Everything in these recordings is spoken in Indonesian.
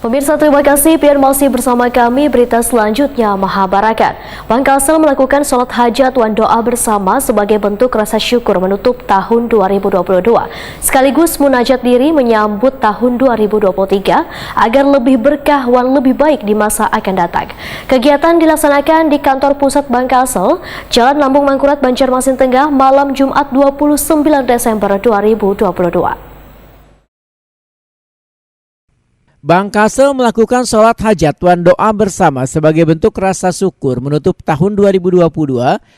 Pemirsa, terima kasih biar masih bersama kami. Berita selanjutnya, Mahabarakat. Bangkasel melakukan sholat hajat dan doa bersama sebagai bentuk rasa syukur menutup tahun 2022. Sekaligus munajat diri menyambut tahun 2023 agar lebih berkah dan lebih baik di masa akan datang. Kegiatan dilaksanakan di kantor pusat Bangkasel, Jalan Lambung Mangkurat, Banjarmasin Tengah, malam Jumat 29 Desember 2022. Bangkasel melakukan sholat hajat dan doa bersama sebagai bentuk rasa syukur menutup tahun 2022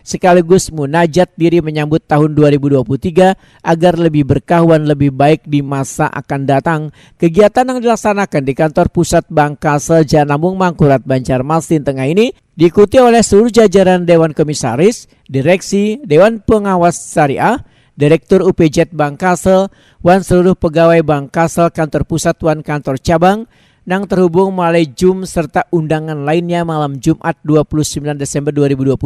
sekaligus munajat diri menyambut tahun 2023 agar lebih berkah dan lebih baik di masa akan datang. Kegiatan yang dilaksanakan di kantor pusat Bangkasel Jalan Lambung Mangkurat, Banjarmasin Tengah ini diikuti oleh seluruh jajaran Dewan Komisaris, Direksi, Dewan Pengawas Syariah, Direktur UPJ Bangkasel, dan seluruh pegawai Bangkasel kantor pusat dan kantor cabang yang terhubung melalui Zoom serta undangan lainnya malam Jumat 29 Desember 2022.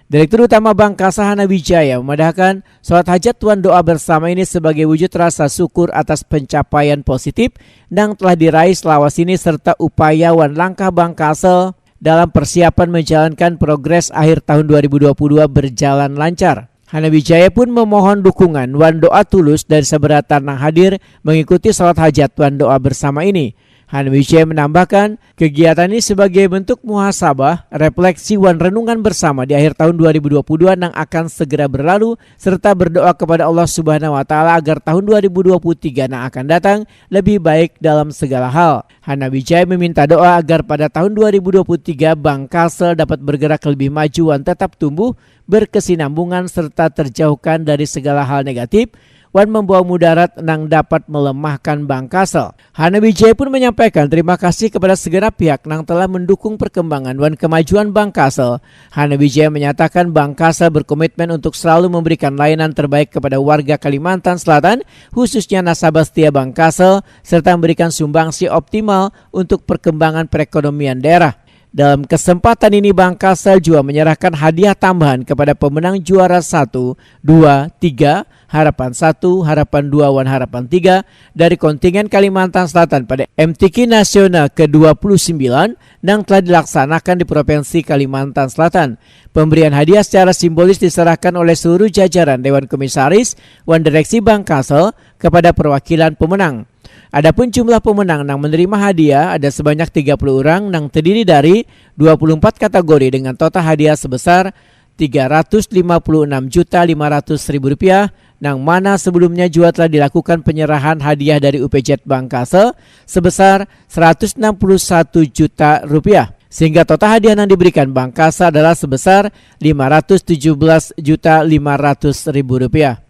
Direktur Utama Bangkasel Hana Wijaya memandahkan sholat hajat dan doa bersama ini sebagai wujud rasa syukur atas pencapaian positif yang telah diraih selawas ini serta upaya dan langkah Bangkasel dalam persiapan menjalankan progres akhir tahun 2022 berjalan lancar. Hana Wijaya pun memohon dukungan dan doa tulus dari seberatan yang hadir mengikuti sholat hajat dan doa bersama ini. Hana Wijaya menambahkan kegiatan ini sebagai bentuk muhasabah, refleksi dan renungan bersama di akhir tahun 2022 yang akan segera berlalu serta berdoa kepada Allah Subhanahu wa Ta'ala agar tahun 2023 yang akan datang lebih baik dalam segala hal. Hana Wijaya meminta doa agar pada tahun 2023 Bangkasel dapat bergerak lebih maju dan tetap tumbuh, berkesinambungan serta terjauhkan dari segala hal negatif dan membawa mudarat yang dapat melemahkan Bangkasel. Hana Wijaya pun menyampaikan terima kasih kepada segenap pihak yang telah mendukung perkembangan dan kemajuan Bangkasel. Hana Wijaya menyatakan Bangkasel berkomitmen untuk selalu memberikan layanan terbaik kepada warga Kalimantan Selatan, khususnya nasabah setia Bangkasel, serta memberikan sumbangsi optimal untuk perkembangan perekonomian daerah. Dalam kesempatan ini Bangkasel juga menyerahkan hadiah tambahan kepada pemenang juara 1, 2, 3, Harapan 1, Harapan 2, dan Harapan 3 dari kontingen Kalimantan Selatan pada MTQ Nasional ke-29 yang telah dilaksanakan di Provinsi Kalimantan Selatan. Pemberian hadiah secara simbolis diserahkan oleh seluruh jajaran Dewan Komisaris dan Direksi Bangkasel kepada perwakilan pemenang. Adapun jumlah pemenang yang menerima hadiah ada sebanyak 30 orang yang terdiri dari 24 kategori dengan total hadiah sebesar Rp356.500.000 yang mana sebelumnya juga telah dilakukan penyerahan hadiah dari UPJ Bangkasel sebesar Rp161 juta. Sehingga total hadiah yang diberikan Bangkasel adalah sebesar Rp517.500.000.